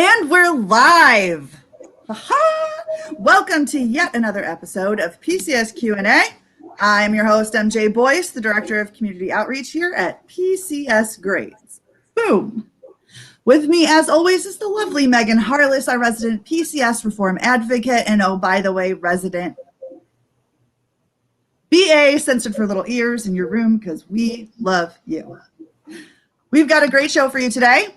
And we're live. Aha! Welcome to yet another episode of PCS Q&A. I'm your host, MJ Boyce, the Director of Community Outreach here at PCS Grades. Boom. With me, as always, is the lovely Megan Harless, our resident PCS reform advocate, and oh, by the way, resident BA censored for little ears in your room because we love you. We've got a great show for you today.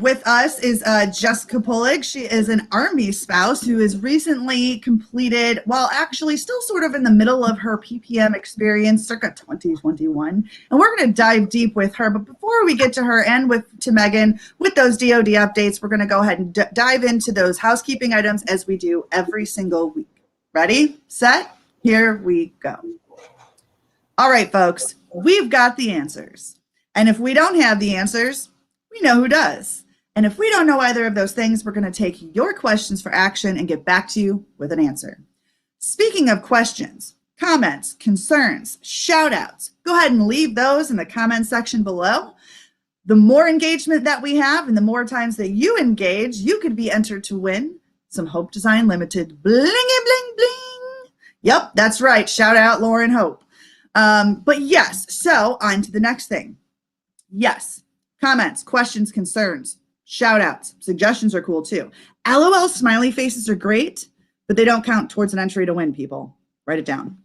With us is Jessica Polig. She is an Army spouse who has recently completed, well, actually still sort of in the middle of her PPM Experience circa 2021. And we're going to dive deep with her. But before we get to her and to Megan with those DoD updates, we're going to go ahead and dive into those housekeeping items as we do every single week. Ready, set, here we go. All right, folks, we've got the answers. And if we don't have the answers, we know who does. And if we don't know either of those things, we're going to take your questions for action and get back to you with an answer. Speaking of questions, comments, concerns, shout outs, go ahead and leave those in the comment section below. The more engagement that we have and the more times that you engage, you could be entered to win some Hope Design Limited blingy bling bling. Yep, that's right. Shout out Lauren Hope. But yes, so on to the next thing. Yes. Comments, questions, concerns, shout outs, suggestions are cool too. LOL smiley faces are great, but they don't count towards an entry to win, people. Write it down.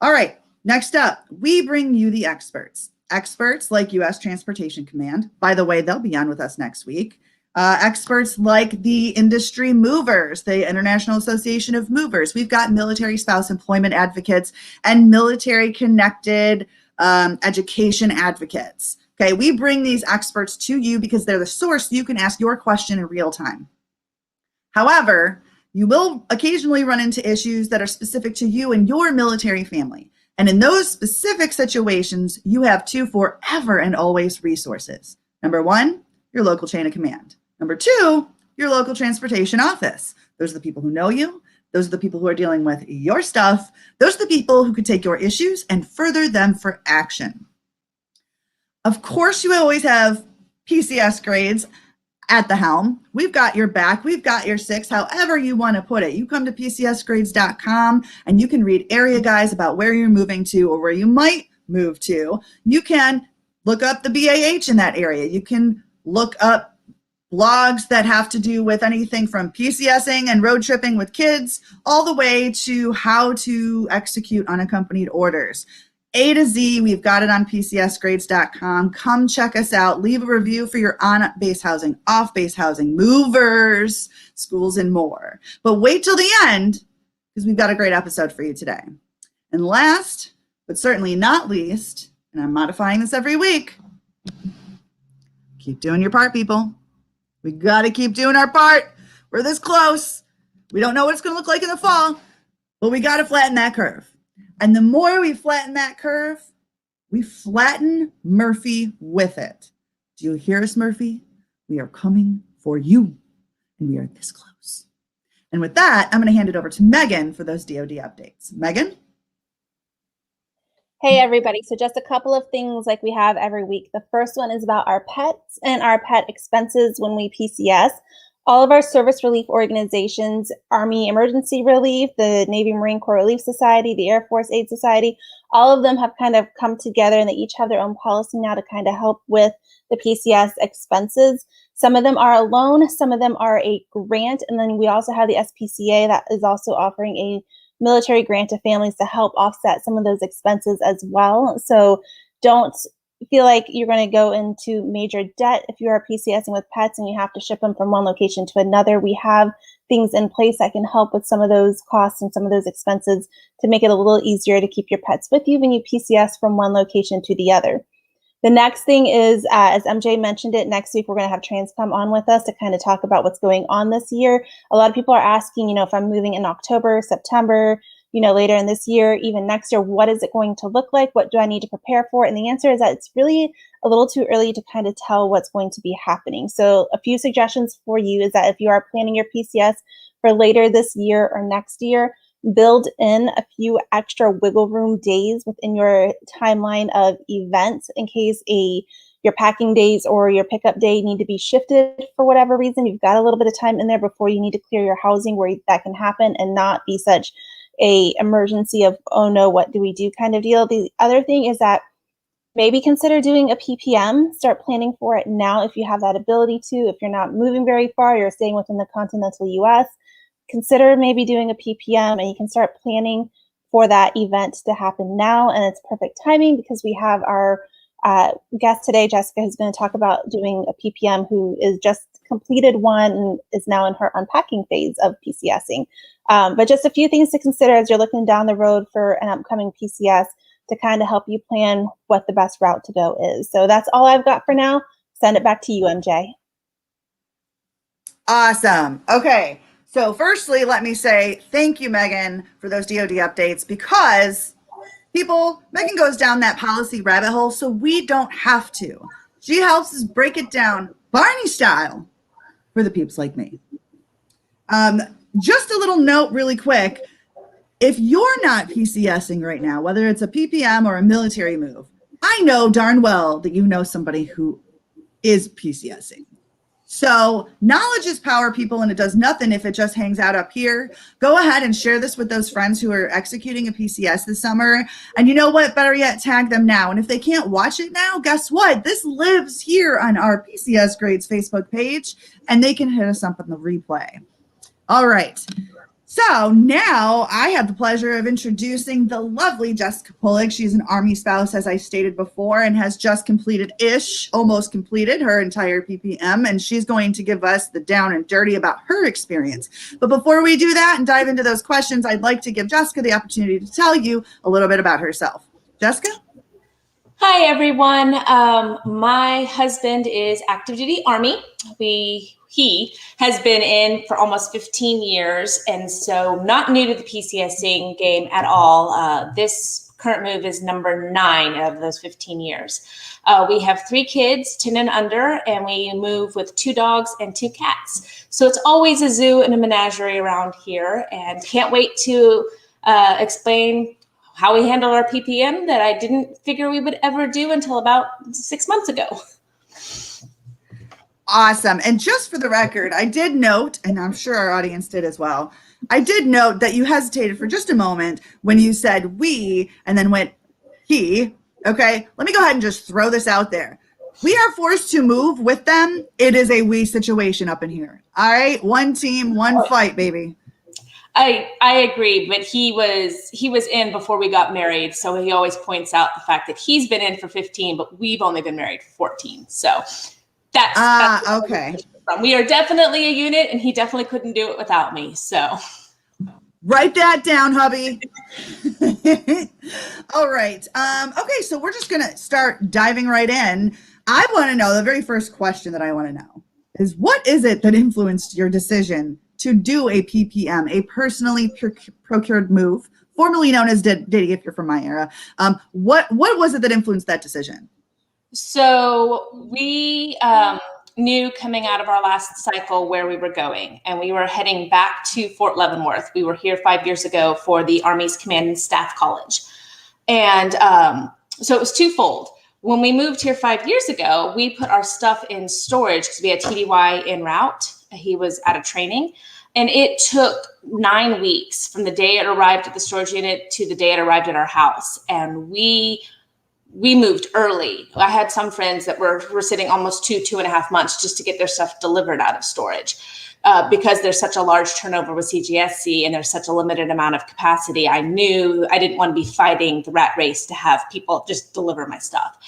All right, next up, we bring you the experts. Experts like U.S. Transportation Command. By the way, they'll be on with us next week. Experts like the industry movers, the International Association of Movers. We've got military spouse employment advocates and military connected education advocates. Okay, we bring these experts to you because they're the source you can ask your question in real time. However, you will occasionally run into issues that are specific to you and your military family. And in those specific situations, you have two forever and always resources. Number one, your local chain of command. Number two, your local transportation office. Those are the people who know you. Those are the people who are dealing with your stuff. Those are the people who could take your issues and further them for action. Of course, you always have PCS grades at the helm. We've got your back. We've got your six, however you want to put it. You come to pcsgrades.com and you can read area guides about where you're moving to or where you might move to. You can look up the BAH in that area. You can look up blogs that have to do with anything from PCSing and road tripping with kids all the way to how to execute unaccompanied orders. A to Z, we've got it on pcsgrades.com. Come check us out. Leave a review for your on-base housing, off-base housing, movers, schools, and more. But wait till the end because we've got a great episode for you today. And last, but certainly not least, and I'm modifying this every week, keep doing your part, people. We got to keep doing our part. We're this close. We don't know what it's going to look like in the fall, but we got to flatten that curve. And the more we flatten that curve, we flatten Murphy with it. Do you hear us, Murphy? We are coming for you, and we are this close. And with that, I'm going to hand it over to Megan for those DoD updates. Megan? Hey, everybody. So just a couple of things like we have every week. The first one is about our pets and our pet expenses when we PCS. All of our service relief organizations, Army Emergency Relief, the Navy Marine Corps Relief Society, the Air Force Aid Society, all of them have kind of come together and they each have their own policy now to kind of help with the PCS expenses. Some of them are a loan, some of them are a grant, and then we also have the SPCA that is also offering a military grant to families to help offset some of those expenses as well. So don't feel like you're going to go into major debt if you are PCSing with pets and you have to ship them from one location to another. We have things in place that can help with some of those costs and some of those expenses to make it a little easier to keep your pets with you when you PCS from one location to the other. The next thing is, as MJ mentioned it, next week we're going to have Transcom on with us to kind of talk about what's going on this year. A lot of people are asking, if I'm moving in October, September, later in this year, even next year, what is it going to look like? What do I need to prepare for? And the answer is that it's really a little too early to kind of tell what's going to be happening. So a few suggestions for you is that if you are planning your PCS for later this year or next year, build in a few extra wiggle room days within your timeline of events in case a your packing days or your pickup day need to be shifted for whatever reason, you've got a little bit of time in there before you need to clear your housing where that can happen and not be such a emergency of, oh no, what do we do kind of deal. The other thing is that maybe consider doing a PPM. Start planning for it now if you have that ability to. If you're not moving very far, you're staying within the continental US, consider maybe doing a PPM, and you can start planning for that event to happen now. And it's perfect timing because we have our guest today, Jessica, who's going to talk about doing a PPM, who is just completed one and is now in her unpacking phase of PCSing. But just a few things to consider as you're looking down the road for an upcoming PCS to kind of help you plan what the best route to go is. So that's all I've got for now. Send it back to you, MJ. Awesome. Okay. So firstly, let me say thank you, Megan, for those DoD updates, because Megan goes down that policy rabbit hole so we don't have to. She helps us break it down Barney style for the peeps like me. Just a little note really quick. If you're not PCSing right now, whether it's a PPM or a military move, I know darn well that you know somebody who is PCSing. So knowledge is power, people, and it does nothing if it just hangs out up here. Go ahead and share this with those friends who are executing a PCS this summer. And you know what? Better yet, tag them now. And if they can't watch it now, guess what? This lives here on our PCS Grades Facebook page, and they can hit us up on the replay. All right. So now I have the pleasure of introducing the lovely Jessica Pulig. She's an Army spouse, as I stated before, and has just almost completed her entire PPM, and she's going to give us the down and dirty about her experience. But before we do that and dive into those questions, I'd like to give Jessica the opportunity to tell you a little bit about herself. Jessica? Hi, everyone. My husband is active duty Army. He has been in for almost 15 years, and so not new to the PCSing game at all. This current move is number 9 of those 15 years. We have 3 kids, 10 and under, and we move with 2 dogs and 2 cats. So it's always a zoo and a menagerie around here, and can't wait to explain how we handle our PPM that I didn't figure we would ever do until about 6 months ago. Awesome. And just for the record, I did note, and I'm sure our audience did as well, I did note that you hesitated for just a moment when you said we and then went he. Okay, let me go ahead and just throw this out there. We are forced to move with them. It is a we situation up in here. All right, one team, one fight, baby. I agree, but he was in before we got married, so he always points out the fact that he's been in for 15, but we've only been married for 14. So that's okay. We are definitely a unit, and he definitely couldn't do it without me. So write that down, hubby. All right. Okay, so we're just gonna start diving right in. I want to know, the very first question that I want to know is, what is it that influenced your decision to do a PPM, a personally procured move, formerly known as Diddy, if you're from my era? What was it that influenced that decision? So we knew coming out of our last cycle where we were going, and we were heading back to Fort Leavenworth. We were here 5 years ago for the Army's Command and Staff College. And so it was twofold. When we moved here 5 years ago, we put our stuff in storage because we had TDY en route. He was out of training. And it took 9 weeks from the day it arrived at the storage unit to the day it arrived at our house. And we moved early. I had some friends that were sitting almost 2.5 months just to get their stuff delivered out of storage. Because there's such a large turnover with CGSC and there's such a limited amount of capacity, I knew I didn't want to be fighting the rat race to have people just deliver my stuff.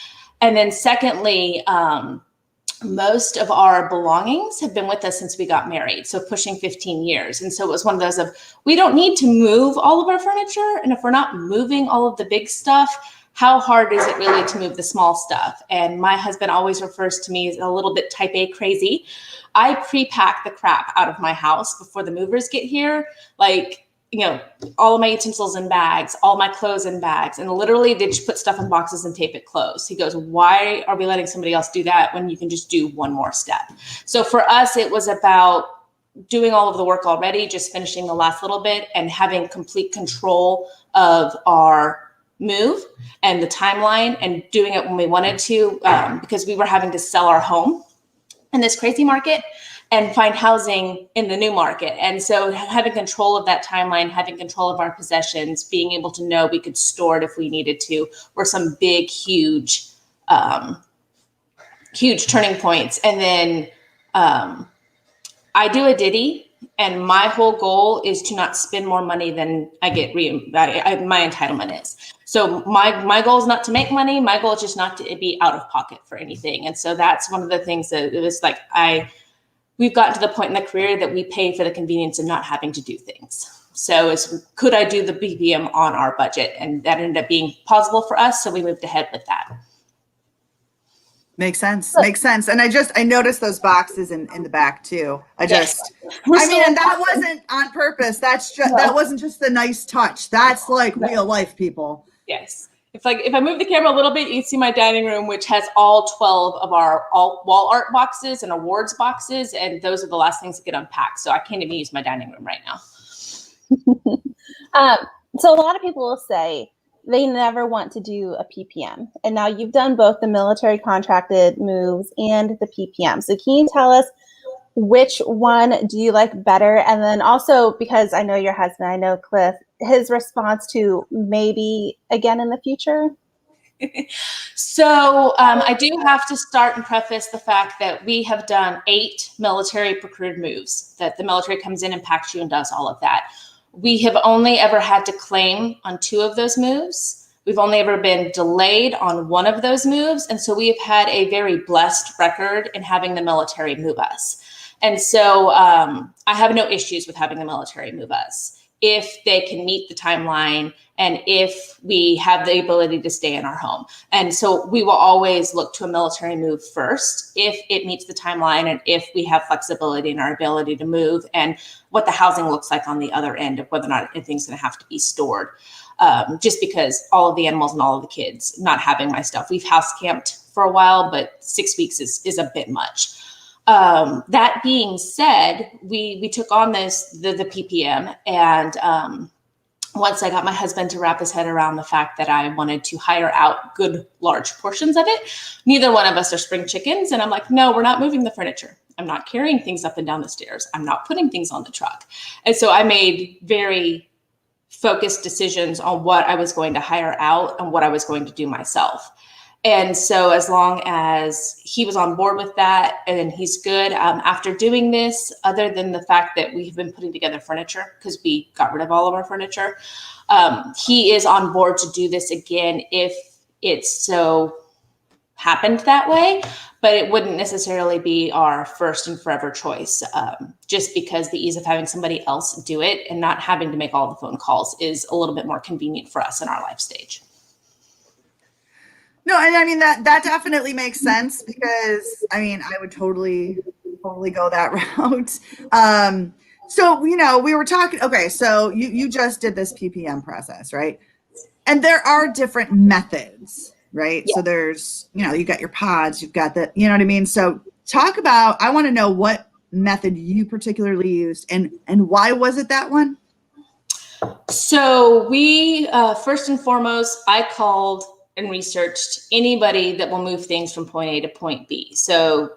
And then secondly, most of our belongings have been with us since we got married, so pushing 15 years. And so it was one of those of, we don't need to move all of our furniture. And if we're not moving all of the big stuff, how hard is it really to move the small stuff? And my husband always refers to me as a little bit type A crazy. I pre-pack the crap out of my house before the movers get here. Like, you know, all of my utensils in bags, all my clothes in bags, and literally they just put stuff in boxes and tape it closed. He goes, why are we letting somebody else do that when you can just do one more step? So for us, it was about doing all of the work already, just finishing the last little bit and having complete control of our move and the timeline and doing it when we wanted to, because we were having to sell our home in this crazy market and find housing in the new market. And so having control of that timeline, having control of our possessions, being able to know we could store it if we needed to, were some big, huge turning points. And then I do a Diddy, and my whole goal is to not spend more money than I get my entitlement is. So my goal is not to make money. My goal is just not to be out of pocket for anything. And so that's one of the things that it was like, we've gotten to the point in the career that we pay for the convenience of not having to do things. So could I do the PPM on our budget? And that ended up being possible for us. So we moved ahead with that. Makes sense. Makes sense. And I noticed those boxes in the back too. And that wasn't on purpose. That's just, that wasn't just a nice touch. That's like real life, people. Yes. If I move the camera a little bit, you can see my dining room, which has all 12 of our wall art boxes and awards boxes. And those are the last things that get unpacked. So I can't even use my dining room right now. So a lot of people will say they never want to do a PPM. And now you've done both the military contracted moves and the PPM. So can you tell us which one do you like better? And then also, because I know your husband, I know Cliff, his response to maybe again in the future? So I do have to start and preface the fact that we have done 8 military procured moves, that the military comes in and packs you and does all of that. We have only ever had to claim on 2 of those moves. We've only ever been delayed on 1 of those moves. And so we have had a very blessed record in having the military move us. And so I have no issues with having the military move us if they can meet the timeline and if we have the ability to stay in our home. And so we will always look to a military move first if it meets the timeline and if we have flexibility in our ability to move and what the housing looks like on the other end of whether or not anything's going to have to be stored. Just because all of the animals and all of the kids not having my stuff. We've house camped for a while, but 6 weeks is a bit much. That being said, we took on the PPM, and once I got my husband to wrap his head around the fact that I wanted to hire out good large portions of it, neither one of us are spring chickens. And I'm like, no, we're not moving the furniture. I'm not carrying things up and down the stairs. I'm not putting things on the truck. And so I made very focused decisions on what I was going to hire out and what I was going to do myself. And so as long as he was on board with that and he's good, after doing this, other than the fact that we've been putting together furniture because we got rid of all of our furniture, he is on board to do this again if it so happened that way, but it wouldn't necessarily be our first and forever choice, just because the ease of having somebody else do it and not having to make all the phone calls is a little bit more convenient for us in our life stage. No, and I mean that definitely makes sense because I mean I would totally go that route. So we were talking. Okay, so you just did this PPM process, right? And there are different methods, right? Yeah. So there's you got your pods, you've got the what I mean. So talk about. I want to know what method you particularly used and why was it that one? So we first and foremost, I called and researched anybody that will move things from point A to point B. So,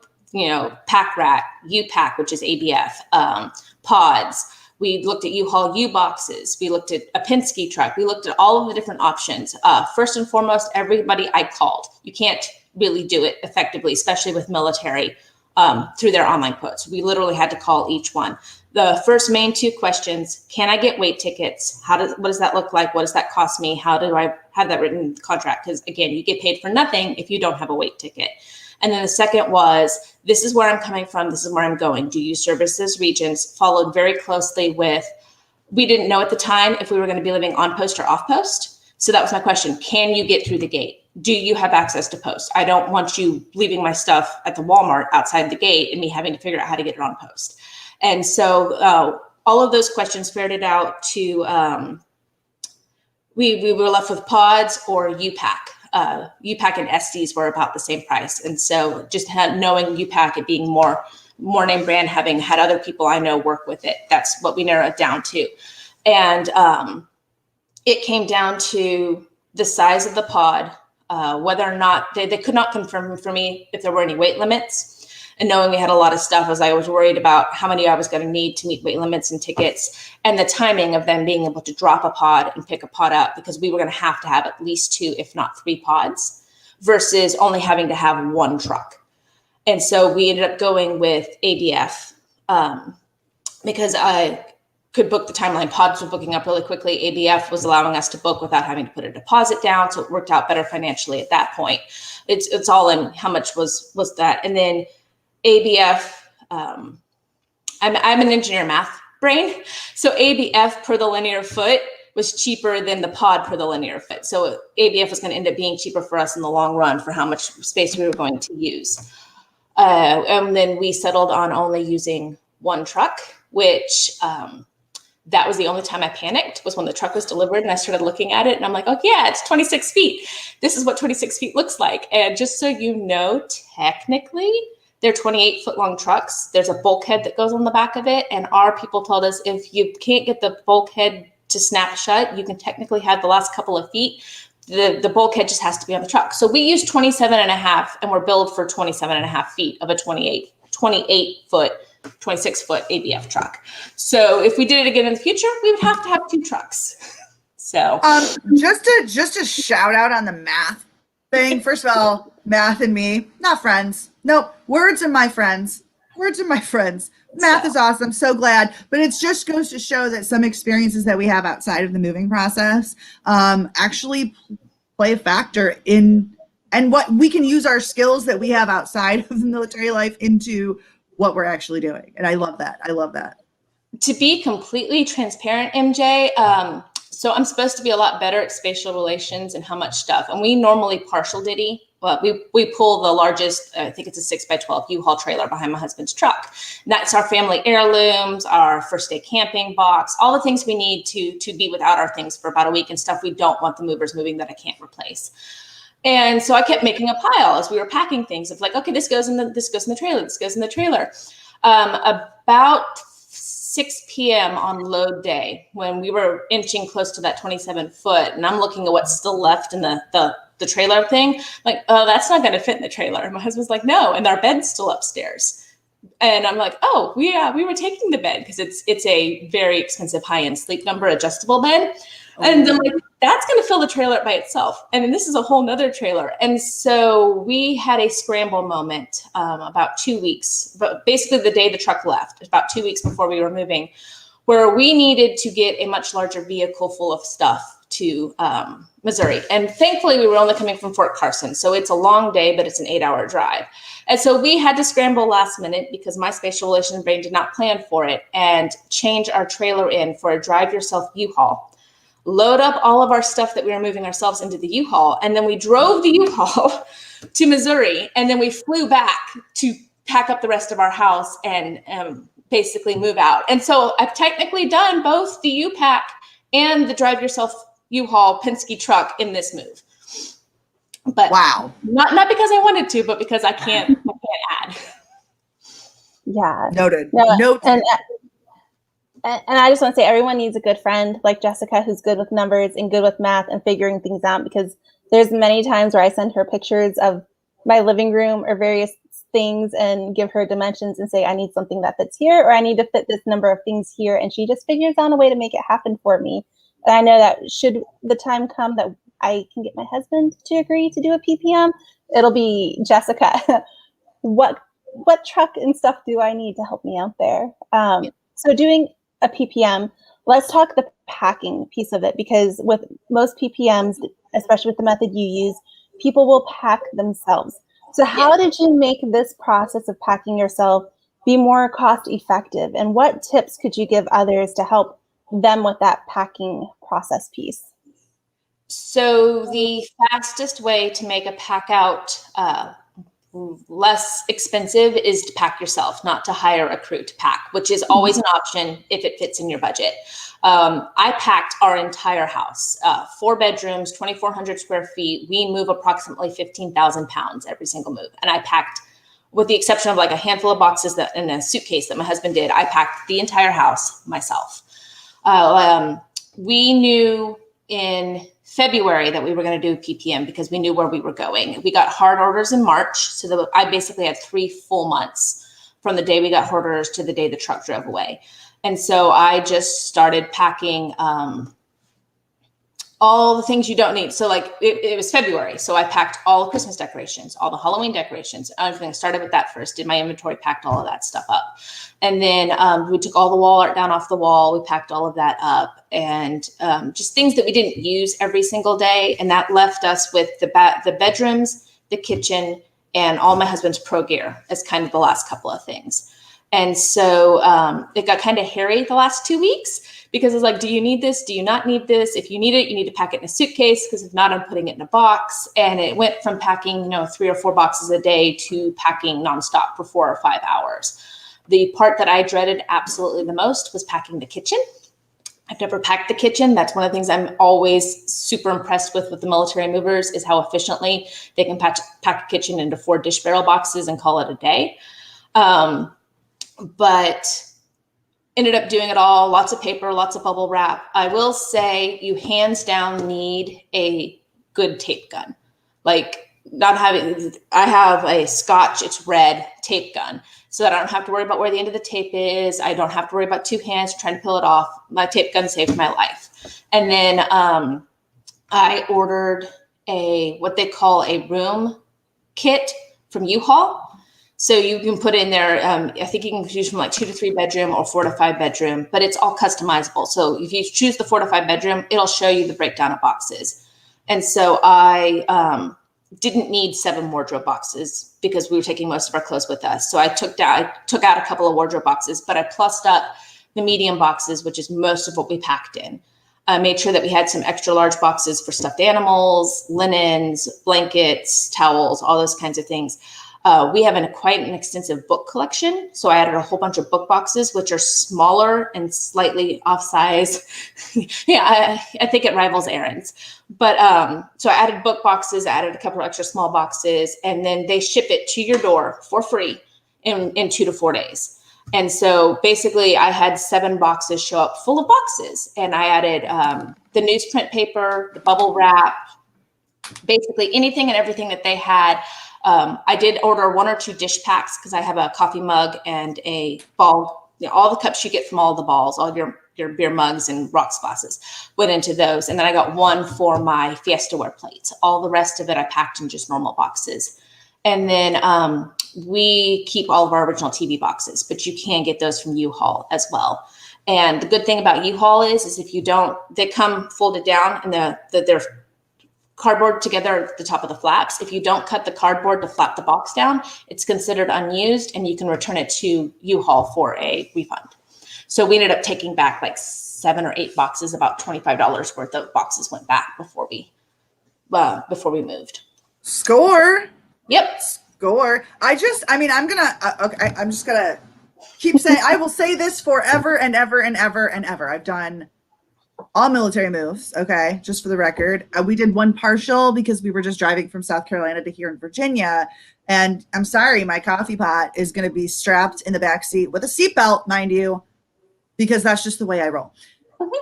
Pack Rat, U-Pack, which is ABF, pods. We looked at U-Haul U-Boxes. We looked at a Penske truck. We looked at all of the different options. First and foremost, everybody I called. You can't really do it effectively, especially with military, through their online quotes. We literally had to call each one. The first main 2 questions: can I get weight tickets? What does that look like? What does that cost me? How do I have that written in the contract? Because again, you get paid for nothing if you don't have a weight ticket. And then the second was, this is where I'm coming from. This is where I'm going. Do you service those regions? Followed very closely with, we didn't know at the time if we were going to be living on post or off post. So that was my question. Can you get through the gate? Do you have access to post? I don't want you leaving my stuff at the Walmart outside the gate and me having to figure out how to get it on post. And so all of those questions ferreted out to, we were left with pods or U-Pack. U-Pack and SDs were about the same price. And so just knowing U-Pack, it being more name brand, having had other people I know work with it, that's what we narrowed it down to. And it came down to the size of the pod, whether or not they could not confirm for me if there were any weight limits. And knowing we had a lot of stuff, as I was worried about how many I was going to need to meet weight limits and tickets, and the timing of them being able to drop a pod and pick a pod up, because we were going to have at least 2, if not 3 pods, versus only having to have 1 truck. And so we ended up going with ABF because I could book the timeline. Pods were booking up really quickly. ABF was allowing us to book without having to put a deposit down, so it worked out better financially at that point. It's all in how much was that. And then ABF, I'm an engineer math brain. So ABF per the linear foot was cheaper than the pod per the linear foot. So ABF was going to end up being cheaper for us in the long run for how much space we were going to use. And then we settled on only using 1 truck, which that was the only time I panicked, was when the truck was delivered and I started looking at it and I'm like, oh yeah, it's 26 feet. This is what 26 feet looks like. And just so you know, technically, they're 28-foot long trucks. There's a bulkhead that goes on the back of it. And our people told us if you can't get the bulkhead to snap shut, you can technically have the last couple of feet. The bulkhead just has to be on the truck. So we use 27.5 and we're billed for 27.5 feet of a 28-foot, 26-foot ABF truck. So if we did it again in the future, we would have to have 2 trucks. So just a shout out on the math thing. First of all, math and me, not friends. Nope. Words are my friends. Math is awesome. So glad. But it just goes to show that some experiences that we have outside of the moving process actually play a factor in, and what we can use our skills that we have outside of the military life into what we're actually doing. And I love that. To be completely transparent, MJ, so I'm supposed to be a lot better at spatial relations and how much stuff. And we normally partial ditty, but we pull the largest, I think it's a 6x12 U-Haul trailer behind my husband's truck. And that's our family heirlooms, our first day camping box, all the things we need to be without our things for about a week, and stuff we don't want the movers moving that I can't replace. And so I kept making a pile as we were packing things of like, okay, this goes in the trailer, this goes in the trailer. About 6 p.m. on load day, when we were inching close to that 27 foot, and I'm looking at what's still left in the trailer thing, like, oh, that's not going to fit in the trailer. And my husband's like, no, and our bed's still upstairs. And I'm like, oh, we were taking the bed because it's a very expensive high-end Sleep Number adjustable bed. And I'm like, that's going to fill the trailer by itself. And then this is a whole nother trailer. And so we had a scramble moment about 2 weeks, but basically the day the truck left, about 2 weeks before we were moving, where we needed to get a much larger vehicle full of stuff to Missouri. And thankfully we were only coming from Fort Carson. So it's a long day, but it's an 8-hour drive. And so we had to scramble last minute because my spatial relations brain did not plan for it, and change our trailer in for a drive yourself U-Haul. Load up all of our stuff that we were moving ourselves into the U-Haul. And then we drove the U-Haul to Missouri. And then we flew back to pack up the rest of our house and basically move out. And so I've technically done both the U-Pack and the drive yourself U-Haul Penske truck in this move. But wow. Not because I wanted to, but because I can't add. Yeah. Noted. And I just want to say, everyone needs a good friend like Jessica, who's good with numbers and good with math and figuring things out, because there's many times where I send her pictures of my living room or various things and give her dimensions and say, I need something that fits here, or I need to fit this number of things here. And she just figures out a way to make it happen for me. And I know that should the time come that I can get my husband to agree to do a PPM, it'll be Jessica. What truck and stuff do I need to help me out there? So doing a PPM, let's talk the packing piece of it, because with most PPMs, especially with the method you use, people will pack themselves. So how did you make this process of packing yourself be more cost effective? And what tips could you give others to help them with that packing process piece? So the fastest way to make a pack out less expensive is to pack yourself, not to hire a crew to pack, which is always an option if it fits in your budget. I packed our entire house, 4 bedrooms, 2,400 square feet. We move approximately 15,000 pounds every single move. And I packed, with the exception of like a handful of boxes that in a suitcase that my husband did, I packed the entire house myself. We knew in February that we were going to do PPM because we knew where we were going. We got hard orders in March. So I basically had 3 full months from the day we got hard orders to the day the truck drove away. And so I just started packing all the things you don't need. So like it was February. So I packed all the Christmas decorations, all the Halloween decorations, everything. Started with that first, did my inventory, packed all of that stuff up. And then we took all the wall art down off the wall. We packed all of that up and just things that we didn't use every single day. And that left us with the bedrooms, the kitchen, and all my husband's pro gear as kind of the last couple of things. And so it got kind of hairy the last 2 weeks because it's like, do you need this? Do you not need this? If you need it, you need to pack it in a suitcase because if not, I'm putting it in a box. And it went from packing, 3 or 4 boxes a day to packing nonstop for 4 or 5 hours. The part that I dreaded absolutely the most was packing the kitchen. I've never packed the kitchen. That's one of the things I'm always super impressed with the military movers is how efficiently they can pack a kitchen into 4 dish barrel boxes and call it a day. But ended up doing it all, lots of paper, lots of bubble wrap. I will say you hands down need a good tape gun. Like I have a Scotch, it's red tape gun so that I don't have to worry about where the end of the tape is. I don't have to worry about 2 hands trying to peel it off. My tape gun saved my life. And then I ordered what they call a room kit from U-Haul. So you can put in there, I think you can choose from like 2 to 3 bedroom or 4 to 5 bedroom, but it's all customizable. So if you choose the 4 to 5 bedroom, it'll show you the breakdown of boxes. And so I didn't need 7 wardrobe boxes because we were taking most of our clothes with us. So I took out a couple of wardrobe boxes, but I plussed up the medium boxes, which is most of what we packed in. I made sure that we had some extra large boxes for stuffed animals, linens, blankets, towels, all those kinds of things. We have quite an extensive book collection. So I added a whole bunch of book boxes, which are smaller and slightly off size. Yeah, I think it rivals Aaron's. But so I added book boxes, I added a couple of extra small boxes, and then they ship it to your door for free in 2 to 4 days. And so basically I had 7 boxes show up full of boxes. And I added the newsprint paper, the bubble wrap, basically anything and everything that they had. I did order 1 or 2 dish packs because I have a coffee mug and a ball. All the cups you get from all the balls, all your beer mugs and rocks glasses went into those. And then I got 1 for my Fiestaware plates. All the rest of it I packed in just normal boxes. And then we keep all of our original TV boxes, but you can get those from U-Haul as well. And the good thing about U-Haul is if you don't, they come folded down and they're cardboard together at the top of the flaps. If you don't cut the cardboard to flap the box down, it's considered unused and you can return it to U-Haul for a refund. So we ended up taking back like 7 or 8 boxes, about $25 worth of boxes went back before we moved. Score. Yep. Score. I'm just gonna keep saying, I will say this forever and ever and ever and ever. I've done all military moves. Okay. Just for the record, we did 1 partial because we were just driving from South Carolina to here in Virginia. And I'm sorry, my coffee pot is going to be strapped in the back seat with a seatbelt, mind you, because that's just the way I roll.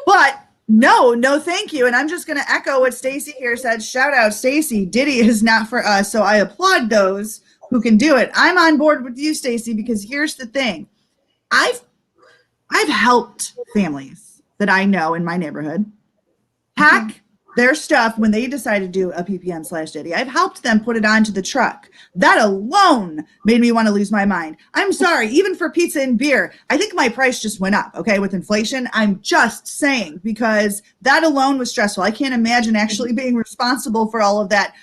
But no, thank you. And I'm just going to echo what Stacy here said. Shout out, Stacy. Diddy is not for us. So I applaud those who can do it. I'm on board with you, Stacy, because here's the thing. I've helped families that I know in my neighborhood pack their stuff when they decide to do a PPM/Diddy. I've helped them put it onto the truck. That alone made me want to lose my mind. I'm sorry, even for pizza and beer, I think my price just went up, okay, with inflation. I'm just saying, because that alone was stressful. I can't imagine actually being responsible for all of that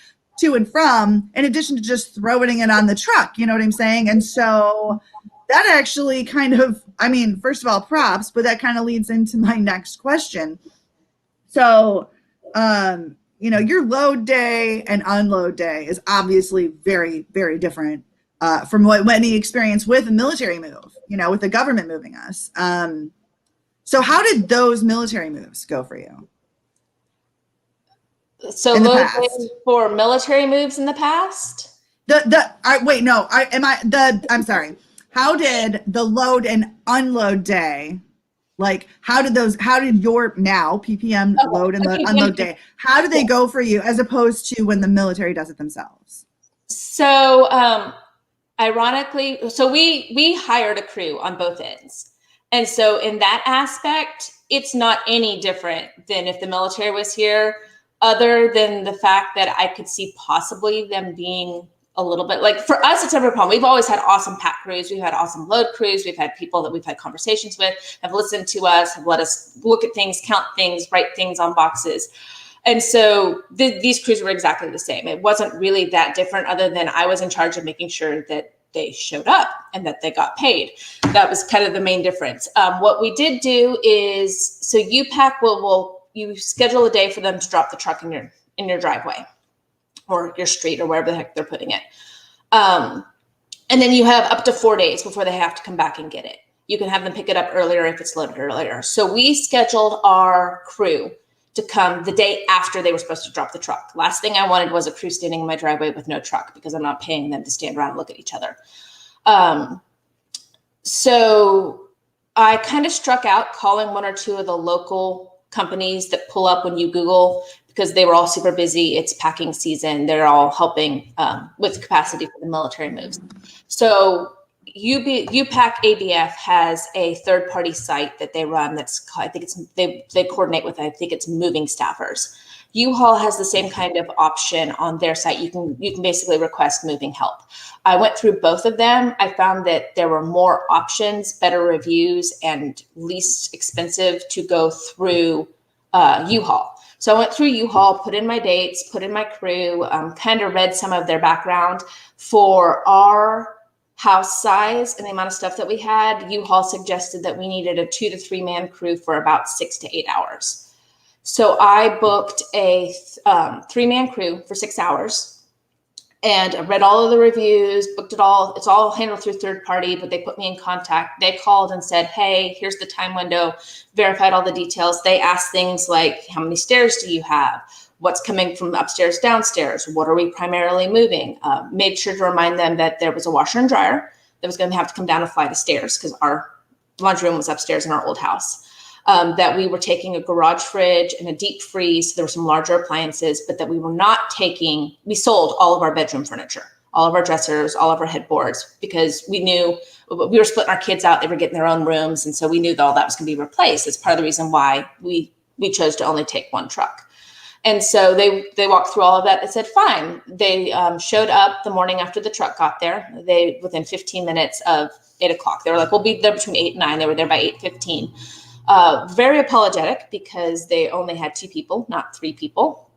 to and from, in addition to just throwing it on the truck, you know what I'm saying? And so that actually kind of, first of all, props, but that kind of leads into my next question. So, your load day and unload day is obviously very, very different from what any experience with a military move, with the government moving us. So how did those military moves go for you? So load day for military moves in the past? I'm sorry. How did the load and unload day, Like, how did your now PPM load and unload day, how do they go for you as opposed to when the military does it themselves? So, ironically, so we hired a crew on both ends. And so in that aspect, it's not any different than if the military was here, other than the fact that I could see possibly them being a little bit like, for us, it's never a problem. We've always had awesome pack crews. We've had awesome load crews. We've had people that we've had conversations with, have listened to us, have let us look at things, count things, write things on boxes. And so these crews were exactly the same. It wasn't really that different, other than I was in charge of making sure that they showed up and that they got paid. That was kind of the main difference. What we did do is, so UPAC you schedule a day for them to drop the truck in your driveway or your street or wherever the heck they're putting it. And then you have up to 4 days before they have to come back and get it. You can have them pick it up earlier if it's loaded earlier. So we scheduled our crew to come the day after they were supposed to drop the truck. Last thing I wanted was a crew standing in my driveway with no truck, because I'm not paying them to stand around and look at each other. So I kind of struck out calling one or two of the local companies that pull up when you Google, because they were all super busy. It's packing season. They're all helping with capacity for the military moves. So UPAC ABF has a third-party site that they run. They coordinate with. I think it's moving staffers. U-Haul has the same kind of option on their site. You can basically request moving help. I went through both of them. I found that there were more options, better reviews, and least expensive to go through U-Haul. So I went through U-Haul, put in my dates, put in my crew, kind of read some of their background. For our house size and the amount of stuff that we had, U-Haul suggested that we needed a 2 to 3 man crew for about 6 to 8 hours. So I booked a 3-man crew for 6 hours. And I read all of the reviews, booked it all. It's all handled through third party, but they put me in contact. They called and said, hey, here's the time window, verified all the details. They asked things like, how many stairs do you have? What's coming from upstairs, downstairs? What are we primarily moving? Made sure to remind them that there was a washer and dryer that was going to have to come down a flight of stairs, because our laundry room was upstairs in our old house. That we were taking a garage fridge and a deep freeze. So there were some larger appliances, but that we sold all of our bedroom furniture, all of our dressers, all of our headboards, because we knew we were splitting our kids out. They were getting their own rooms. And so we knew that all that was going to be replaced. That's part of the reason why we chose to only take one truck. And so they walked through all of that. They said, fine. They showed up the morning after the truck got there. Within 15 minutes of 8 o'clock, they were like, we'll be there between 8 and 9. They were there by 8:15. Very apologetic, because they only had 2 people, not 3 people.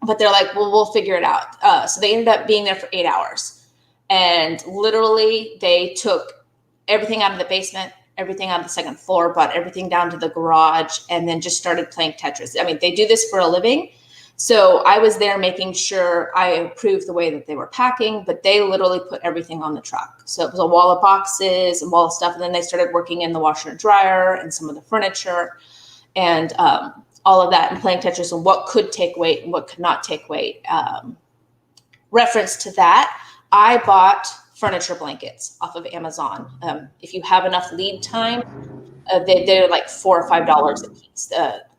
But they're like, well, we'll figure it out. So they ended up being there for 8 hours. And literally, they took everything out of the basement, everything on the second floor, brought everything down to the garage, and then just started playing Tetris. I mean, they do this for a living. So I was there making sure I approved the way that they were packing, but they literally put everything on the truck. So it was a wall of boxes, a wall of stuff. And then they started working in the washer and dryer and some of the furniture and all of that, and playing Tetris and what could take weight and what could not take weight. Reference to that, I bought furniture blankets off of Amazon. If you have enough lead time, they're like $4 or $5 a piece.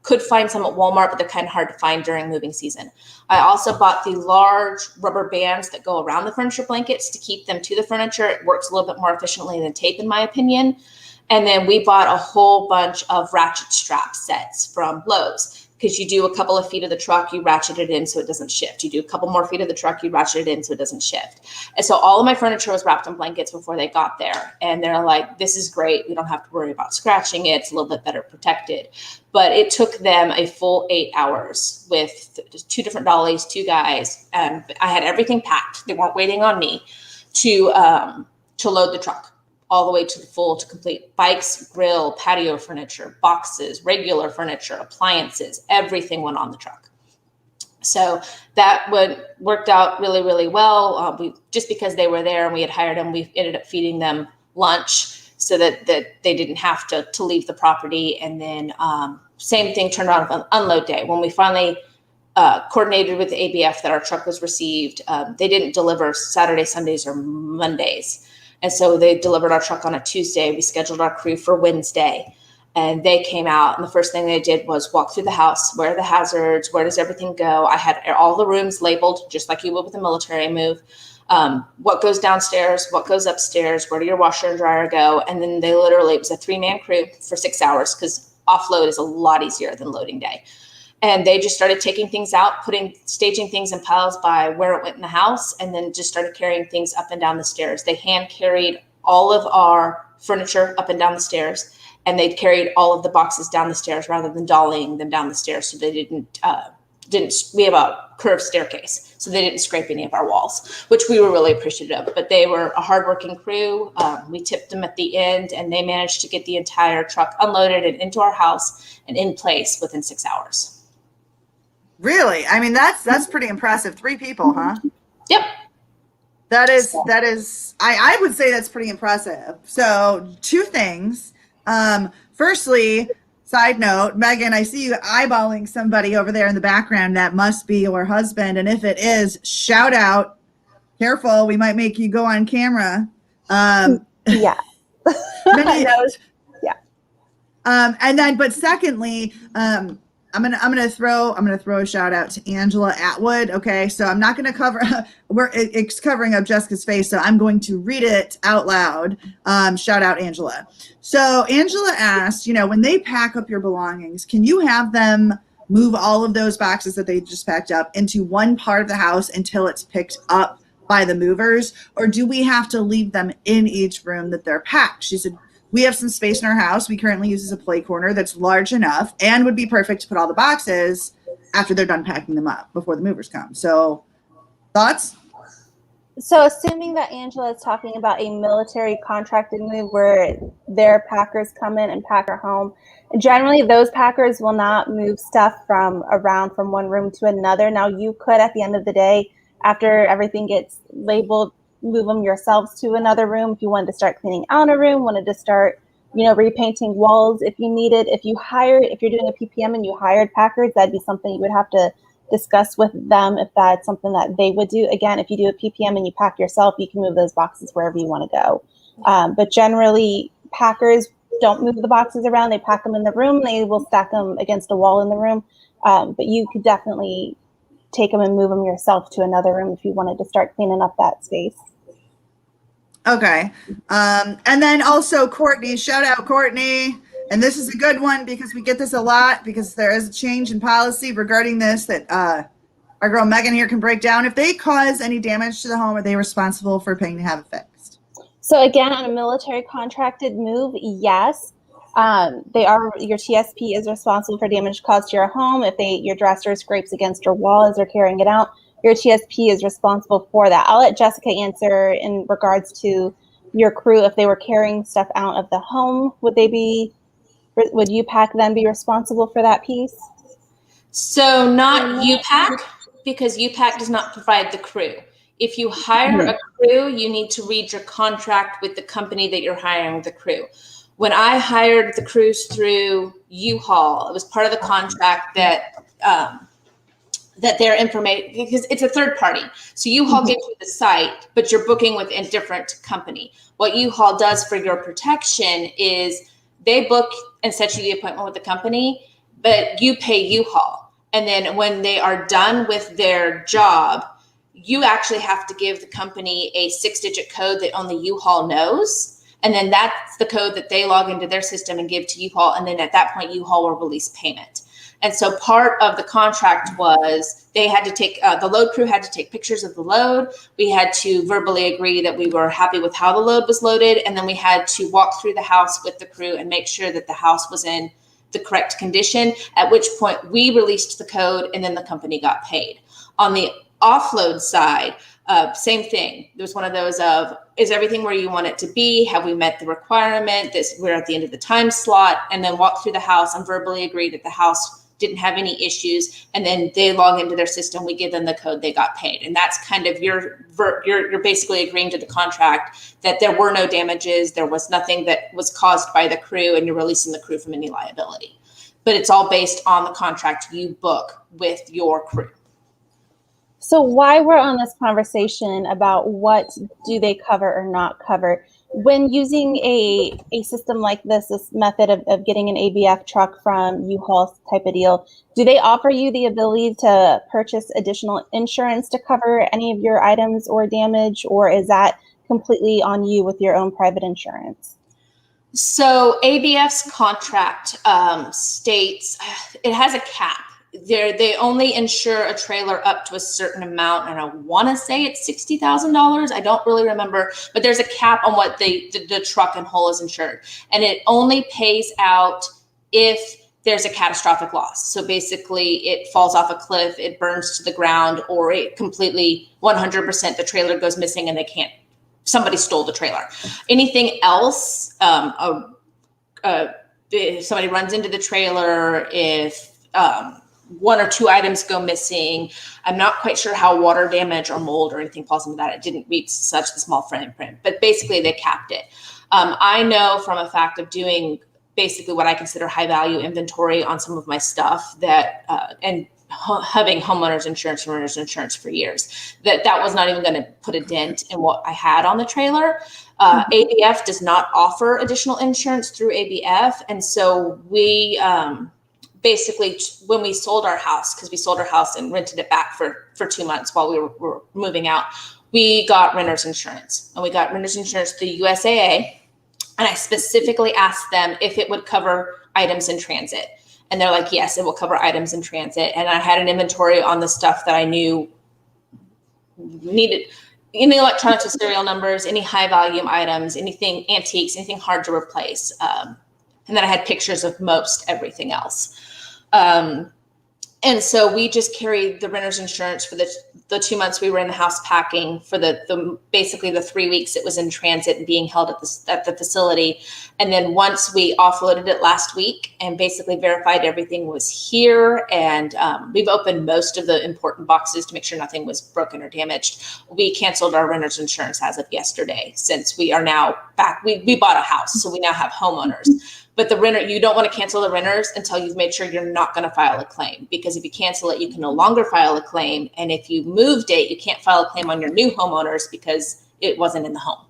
Could find some at Walmart, but they're kind of hard to find during moving season. I also bought the large rubber bands that go around the furniture blankets to keep them to the furniture. It works a little bit more efficiently than tape, in my opinion. And then we bought a whole bunch of ratchet strap sets from Lowe's, because you do a couple of feet of the truck, you ratchet it in so it doesn't shift. You do a couple more feet of the truck, you ratchet it in so it doesn't shift. And so all of my furniture was wrapped in blankets before they got there. And they're like, this is great. We don't have to worry about scratching it. It's a little bit better protected. But it took them a full 8 hours with 2 different dollies, 2 guys. And I had everything packed. They weren't waiting on me to load the truck all the way to the full, to complete. Bikes, grill, patio furniture, boxes, regular furniture, appliances, everything went on the truck. So that worked out really, really well. Just because they were there and we had hired them, we ended up feeding them lunch so that they didn't have to leave the property. And then same thing turned around on unload day. When we finally coordinated with the ABF that our truck was received, they didn't deliver Saturday, Sundays, or Mondays. And so they delivered our truck on a Tuesday. We scheduled our crew for Wednesday. And they came out, and the first thing they did was walk through the house. Where are the hazards? Where does everything go? I had all the rooms labeled, just like you would with a military move. What goes downstairs? What goes upstairs? Where do your washer and dryer go? And then they literally, it was a 3-man crew for 6 hours, because offload is a lot easier than loading day. And they just started taking things out, staging things in piles by where it went in the house, and then just started carrying things up and down the stairs. They hand carried all of our furniture up and down the stairs, and they carried all of the boxes down the stairs rather than dollying them down the stairs. So they didn't, we have a curved staircase, so they didn't scrape any of our walls, which we were really appreciative of. But they were a hardworking crew. We tipped them at the end, and they managed to get the entire truck unloaded and into our house and in place within 6 hours. Really? I mean, that's pretty impressive. 3 people, huh? Yep. That is, I would say that's pretty impressive. So 2 things. Firstly, side note, Megan, I see you eyeballing somebody over there in the background. That must be your husband. And if it is, shout out. Careful, we might make you go on camera. Yeah. Yeah. And then, but secondly, I'm gonna throw a shout out to Angela Atwood. Okay, so I'm not gonna cover. It's covering up Jessica's face, so I'm going to read it out loud. Shout out Angela. So Angela asked, when they pack up your belongings, can you have them move all of those boxes that they just packed up into one part of the house until it's picked up by the movers, or do we have to leave them in each room that they're packed? She said, we have some space in our house. We currently use as a play corner that's large enough and would be perfect to put all the boxes after they're done packing them up before the movers come. So, thoughts? So, assuming that Angela is talking about a military contracted move where their packers come in and pack our home, generally those packers will not move stuff from one room to another. Now, you could, at the end of the day, after everything gets labeled, move them yourselves to another room if you wanted to start cleaning out a room, wanted to start, repainting walls if you needed. If you're doing a PPM and you hired packers, that'd be something you would have to discuss with them if that's something that they would do. Again, if you do a PPM and you pack yourself, you can move those boxes wherever you want to go. But generally, packers don't move the boxes around. They pack them in the room. They will stack them against a wall in the room. But you could definitely take them and move them yourself to another room if you wanted to start cleaning up that space. Okay. And then also Courtney, shout out Courtney. And this is a good one because we get this a lot because there is a change in policy regarding this that our girl Megan here can break down. If they cause any damage to the home, are they responsible for paying to have it fixed? So again, on a military contracted move, yes. Your TSP is responsible for damage caused to your home. If your dresser scrapes against your wall as they're carrying it out, your TSP is responsible for that. I'll let Jessica answer in regards to your crew. If they were carrying stuff out of the home, would UPAC then be responsible for that piece? So not UPAC, because UPAC does not provide the crew. If you hire a crew, you need to read your contract with the company that you're hiring the crew. When I hired the crews through U-Haul, it was part of the contract that their information, because it's a third party. So U-Haul gives you the site, but you're booking with a different company. What U-Haul does for your protection is they book and set you the appointment with the company, but you pay U-Haul. And then when they are done with their job, you actually have to give the company a 6-digit code that only U-Haul knows. And then that's the code that they log into their system and give to U-Haul. And then at that point, U-Haul will release payment. And so part of the contract was they had to take, the load crew had to take pictures of the load. We had to verbally agree that we were happy with how the load was loaded. And then we had to walk through the house with the crew and make sure that the house was in the correct condition, at which point we released the code and then the company got paid. On the offload side, same thing. There was one of those of, is everything where you want it to be? Have we met the requirement? We're at the end of the time slot, and then walk through the house and verbally agree that the house didn't have any issues, and then they log into their system, we give them the code, they got paid. And that's kind of you're basically agreeing to the contract that there were no damages, there was nothing that was caused by the crew, and you're releasing the crew from any liability. But it's all based on the contract you book with your crew. So why we're on this conversation about what do they cover or not cover, when using a system like this method of getting an ABF truck from U-Haul type of deal, do they offer you the ability to purchase additional insurance to cover any of your items or damage, or is that completely on you with your own private insurance? So ABF's contract states it has a cap. They only insure a trailer up to a certain amount, and I want to say it's $60,000. I don't really remember, but there's a cap on what the truck and whole is insured, and it only pays out if there's a catastrophic loss. So basically, it falls off a cliff, it burns to the ground, or it completely 100% the trailer goes missing and somebody stole the trailer. Anything else, if somebody runs into the trailer, if one or two items go missing. I'm not quite sure how water damage or mold or anything falls into that. It didn't read such the small print, but basically they capped it. I know from a fact of doing basically what I consider high value inventory on some of my stuff that, and having homeowners insurance and renters insurance for years, that was not even going to put a dent in what I had on the trailer. ABF does not offer additional insurance through ABF. And so we, basically, when we sold our house, because we sold our house and rented it back for 2 months while we were moving out, we got renter's insurance. And we got renter's insurance through USAA. And I specifically asked them if it would cover items in transit. And they're like, yes, it will cover items in transit. And I had an inventory on the stuff that I knew needed, any electronics with serial numbers, any high volume items, anything antiques, anything hard to replace. And then I had pictures of most everything else. And so we just carried the renter's insurance for the 2 months we were in the house packing, for the basically the 3 weeks it was in transit and being held at the facility. And then once we offloaded it last week and basically verified everything was here, and we've opened most of the important boxes to make sure nothing was broken or damaged, we canceled our renter's insurance as of yesterday, since we are now back. We bought a house, so we now have homeowners. But the renter, you don't want to cancel the renters until you've made sure you're not going to file a claim, because if you cancel it, you can no longer file a claim. And if you moved it, you can't file a claim on your new homeowners because it wasn't in the home.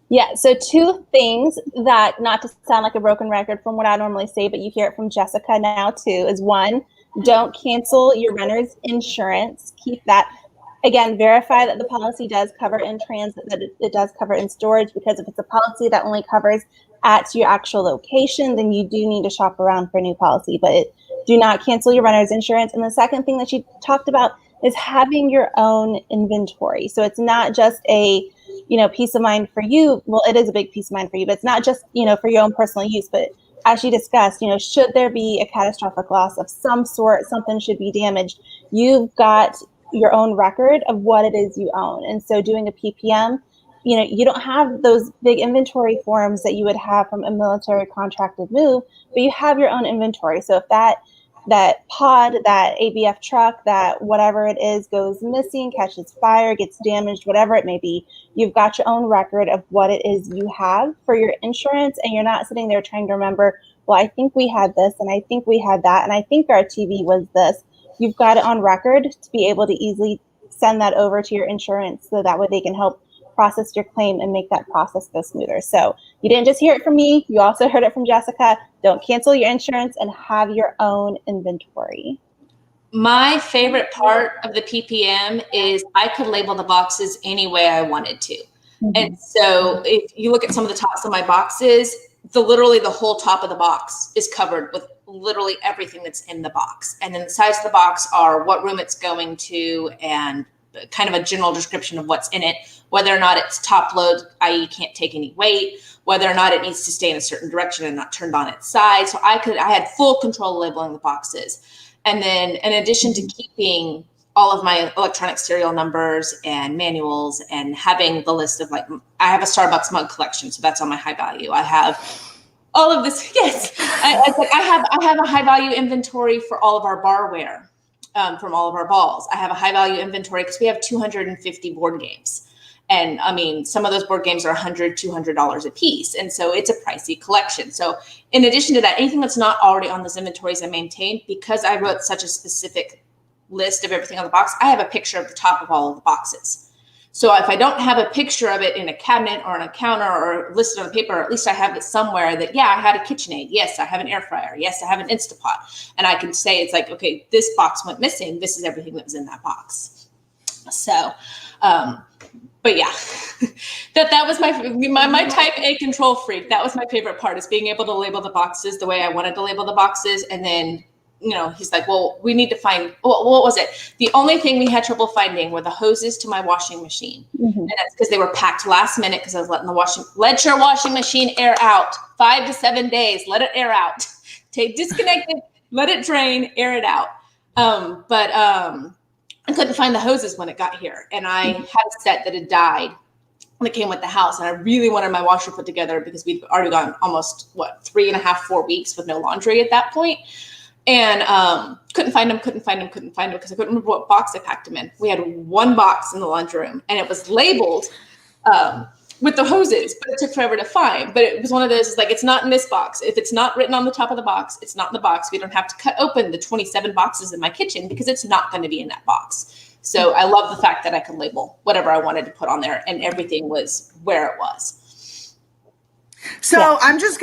Yeah, so two things that, not to sound like a broken record from what I normally say, but you hear it from Jessica now too, is one, don't cancel your renter's insurance. Keep that. Again, verify that the policy does cover in transit, that it does cover in storage, because if it's a policy that only covers at your actual location, then you do need to shop around for a new policy. But do not cancel your renter's insurance. And the second thing that she talked about is having your own inventory. So it's not just a, peace of mind for you. Well, it is a big peace of mind for you, but it's not just, for your own personal use. But as she discussed, should there be a catastrophic loss of some sort, something should be damaged, you've got your own record of what it is you own. And so doing a PPM, you don't have those big inventory forms that you would have from a military contracted move, but you have your own inventory. So if that pod, that ABF truck, that whatever it is goes missing, catches fire, gets damaged, whatever it may be, you've got your own record of what it is you have for your insurance. And you're not sitting there trying to remember, well, I think we had this, and I think we had that, and I think our TV was this. You've got it on record to be able to easily send that over to your insurance, so that way they can help process your claim and make that process go smoother. So you didn't just hear it from me, you also heard it from Jessica. Don't cancel your insurance and have your own inventory. My favorite part of the PPM is I could label the boxes any way I wanted to. Mm-hmm. And so if you look at some of the tops of my boxes, literally the whole top of the box is covered with literally everything that's in the box. And then the sides of the box are what room it's going to and kind of a general description of what's in it, whether or not it's top load, i.e. can't take any weight, whether or not it needs to stay in a certain direction and not turned on its side. So I had full control labeling the boxes. And then in addition to keeping all of my electronic serial numbers and manuals and having the list of, like, I have a Starbucks mug collection, so that's on my high value. I have all of this. Yes. I have a high value inventory for all of our barware. From all of our balls. I have a high value inventory because we have 250 board games. And I mean, some of those board games are $100, $200 a piece. And so it's a pricey collection. So in addition to that, anything that's not already on those inventories I maintain, because I wrote such a specific list of everything on the box, I have a picture of the top of all of the boxes. So if I don't have a picture of it in a cabinet or on a counter or listed on a paper, at least I have it somewhere that, yeah, I had a KitchenAid. Yes, I have an air fryer. Yes, I have an Instapot. And I can say, it's like, okay, this box went missing. This is everything that was in that box. So, but yeah, that was my type A control freak. That was my favorite part, is being able to label the boxes the way I wanted to label the boxes. And then, he's like, well, we need to find, what was it? The only thing we had trouble finding were the hoses to my washing machine. Mm-hmm. And that's because they were packed last minute, because I was letting let your washing machine air out 5 to 7 days. Let it air out. Disconnect it, let it drain, air it out. But I couldn't find the hoses when it got here. And I had a set that had died when it came with the house. And I really wanted my washer put together, because we'd already gone almost 3.5, 4 weeks with no laundry at that point. And couldn't find them because I couldn't remember what box I packed them in. We had one box in the laundry room, and it was labeled with the hoses, but it took forever to find. But it was one of those, like, it's not in this box. If it's not written on the top of the box, it's not in the box. We don't have to cut open the 27 boxes in my kitchen, because it's not going to be in that box. So I love the fact that I could label whatever I wanted to put on there, and everything was where it was. So yeah. I'm just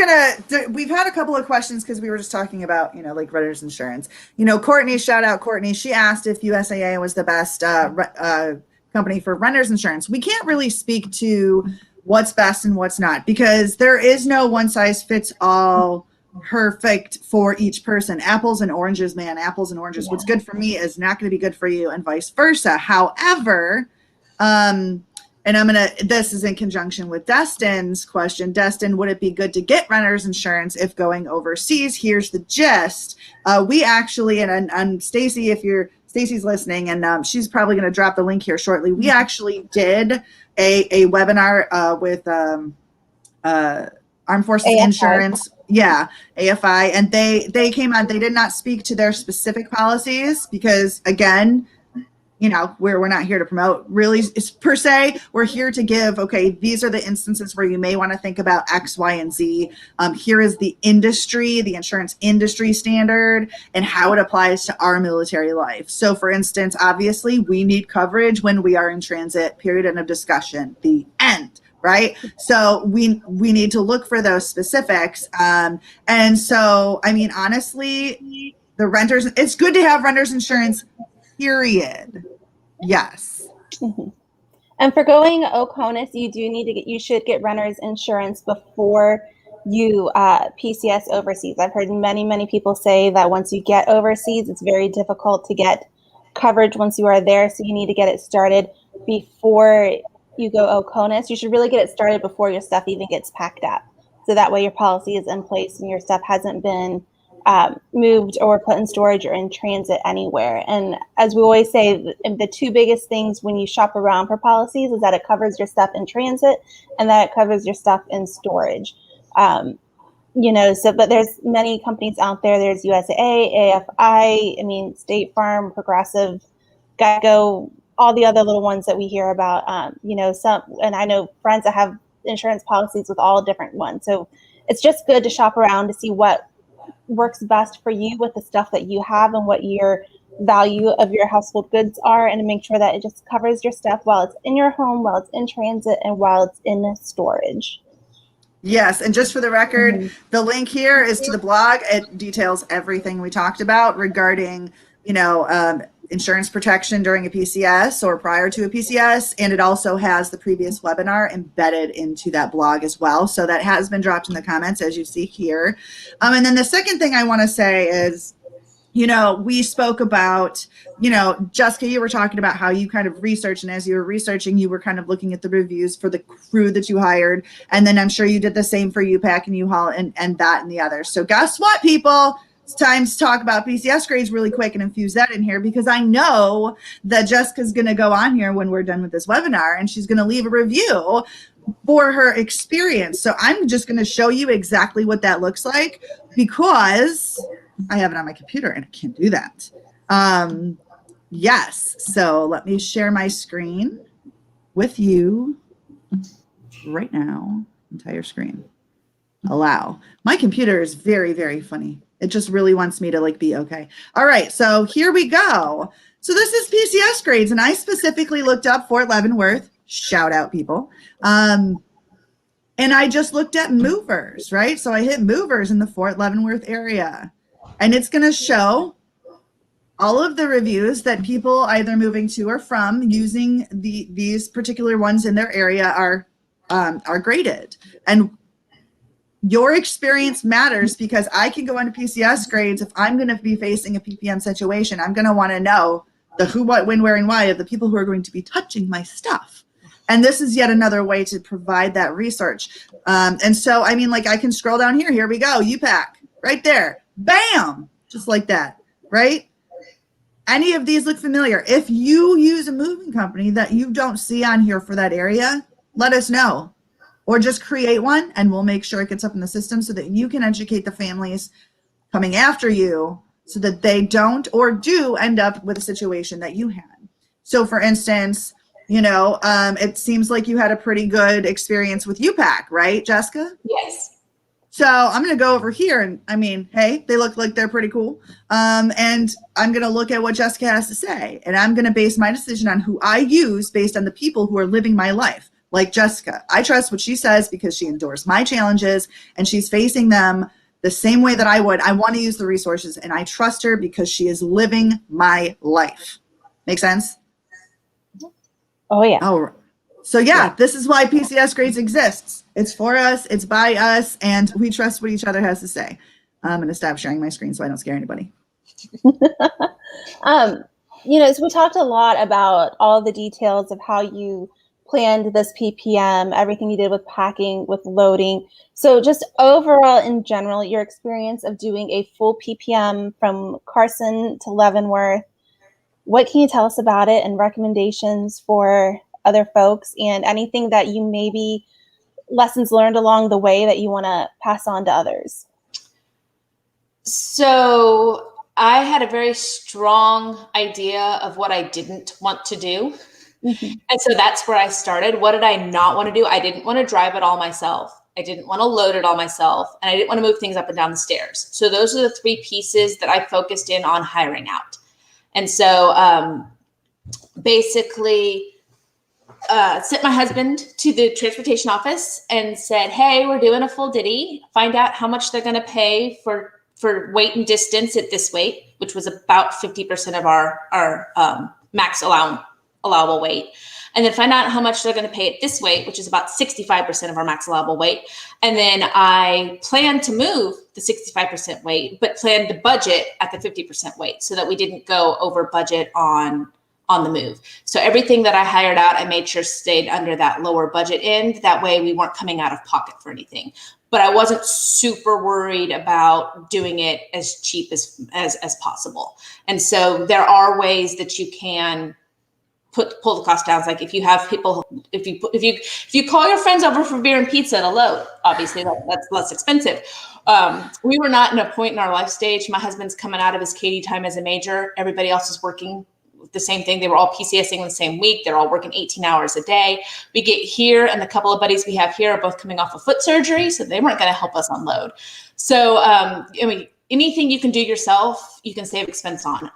we've had a couple of questions, because we were just talking about, like renter's insurance. Courtney, shout out Courtney. She asked if USAA was the best company for renter's insurance. We can't really speak to what's best and what's not, because there is no one size fits all perfect for each person. Apples and oranges, man, apples and oranges. Yeah. What's good for me is not going to be good for you, and vice versa. However, and this is in conjunction with Destin's question. Destin, would it be good to get renter's insurance if going overseas? Here's the gist. We actually, and Stacy, if Stacy's listening, and she's probably going to drop the link here shortly. We actually did a webinar with Armed Forces AFI. Insurance. Yeah, AFI. And they came on, they did not speak to their specific policies, because again, we're not here to promote really per se. We're here to give, okay, these are the instances where you may want to think about X, Y, and Z. Here is the insurance industry standard, and how it applies to our military life. So for instance, obviously we need coverage when we are in transit, period, end of discussion, the end. Right. So we need to look for those specifics. And so, honestly, it's good to have renter's insurance, period. Yes. Mm-hmm. And for going OCONUS, you should get renter's insurance before you PCS overseas. I've heard many people say that once you get overseas, it's very difficult to get coverage once you are there. So you need to get it started before you go OCONUS. You should really get it started before your stuff even gets packed up. So that way your policy is in place and your stuff hasn't been moved or put in storage or in transit anywhere. And as we always say, the two biggest things when you shop around for policies is that it covers your stuff in transit and that it covers your stuff in storage. But there's many companies out there. There's USAA, AFI, State Farm, Progressive, Geico, all the other little ones that we hear about. And I know friends that have insurance policies with all different ones. So it's just good to shop around to see what works best for you with the stuff that you have and what your value of your household goods are, and to make sure that it just covers your stuff while it's in your home, while it's in transit, and while it's in storage. Yes, and just for the record, the link here is to the blog. It details everything we talked about regarding, insurance protection during a PCS or prior to a PCS, and it also has the previous webinar embedded into that blog as well. So that has been dropped in the comments, as you see here. And then the second thing I want to say is, we spoke about, Jessica, you were talking about how you kind of researched, and as you were researching, you were kind of looking at the reviews for the crew that you hired. And then I'm sure you did the same for UPAC and U-Haul and that and the others. So guess what, people? It's time to talk about PCS grades really quick and infuse that in here, because I know that Jessica's going to go on here when we're done with this webinar, and she's going to leave a review for her experience. So I'm just going to show you exactly what that looks like, because I have it on my computer and I can't do that. Yes. So let me share my screen with you right now. Entire screen. Allow. My computer is very, very funny. It just really wants me to be okay. All right. So here we go. So this is PCS grades, and I specifically looked up Fort Leavenworth, shout out people. And I just looked at movers, right? So I hit movers in the Fort Leavenworth area, and it's going to show all of the reviews that people either moving to or from using these particular ones in their area are graded. And your experience matters, because I can go into PCS grades. If I'm going to be facing a PPM situation, I'm going to want to know the who, what, when, where, and why of the people who are going to be touching my stuff. And this is yet another way to provide that research. And so, I mean, like, I can scroll down here. Here we go. UPAC right there. Bam. Just like that. Right. Any of these look familiar? If you use a moving company that you don't see on here for that area, let us know. Or just create one, and we'll make sure it gets up in the system so that you can educate the families coming after you so that they don't or do end up with a situation that you had. So for instance, you know, it seems like you had a pretty good experience with UPAC, right, Jessica? Yes. So I'm going to go over here, and I mean, hey, they look like they're pretty cool. And I'm going to look at what Jessica has to say, and I'm going to base my decision on who I use based on the people who are living my life. Like Jessica, I trust what she says because she endorsed my challenges and she's facing them the same way that I would. I want to use the resources, and I trust her because she is living my life. Make sense? Oh, yeah. Oh, so yeah, this is why PCS grades exists. It's for us, it's by us, and we trust what each other has to say. I'm going to stop sharing my screen so I don't scare anybody. You know, so we talked a lot about all the details of how you planned this PPM, everything you did with packing, with loading. So just overall, in general, your experience of doing a full PPM from Carson to Leavenworth, what can you tell us about it, and recommendations for other folks, and anything that you maybe lessons learned along the way that you want to pass on to others? So I had a very strong idea of what I didn't want to do. Mm-hmm. And so that's where I started. What did I not want to do? I didn't want to drive it all myself. I didn't want to load it all myself. And I didn't want to move things up and down the stairs. So those are the three pieces that I focused in on hiring out. And so basically sent my husband to the transportation office and said, hey, we're doing a full ditty. Find out how much they're going to pay for weight and distance at this weight, which was about 50% of our max allowable weight, and then find out how much they're going to pay at this weight, which is about 65% of our max allowable weight. And then I planned to move the 65% weight, but planned to budget at the 50% weight so that we didn't go over budget on the move. So everything that I hired out, I made sure stayed under that lower budget end. That way we weren't coming out of pocket for anything. But I wasn't super worried about doing it as cheap as possible. And so there are ways that you can pull the cost down. It's like if you have people, if you call your friends over for beer and pizza at a load, obviously that's less expensive. We were not in a point in our life stage. My husband's coming out of his KD time as a major. Everybody else is working the same thing. They were all PCSing the same week. They're all working 18 hours a day. We get here, and the couple of buddies we have here are both coming off of foot surgery, so they weren't going to help us unload. So, I mean, anything you can do yourself, you can save expense on.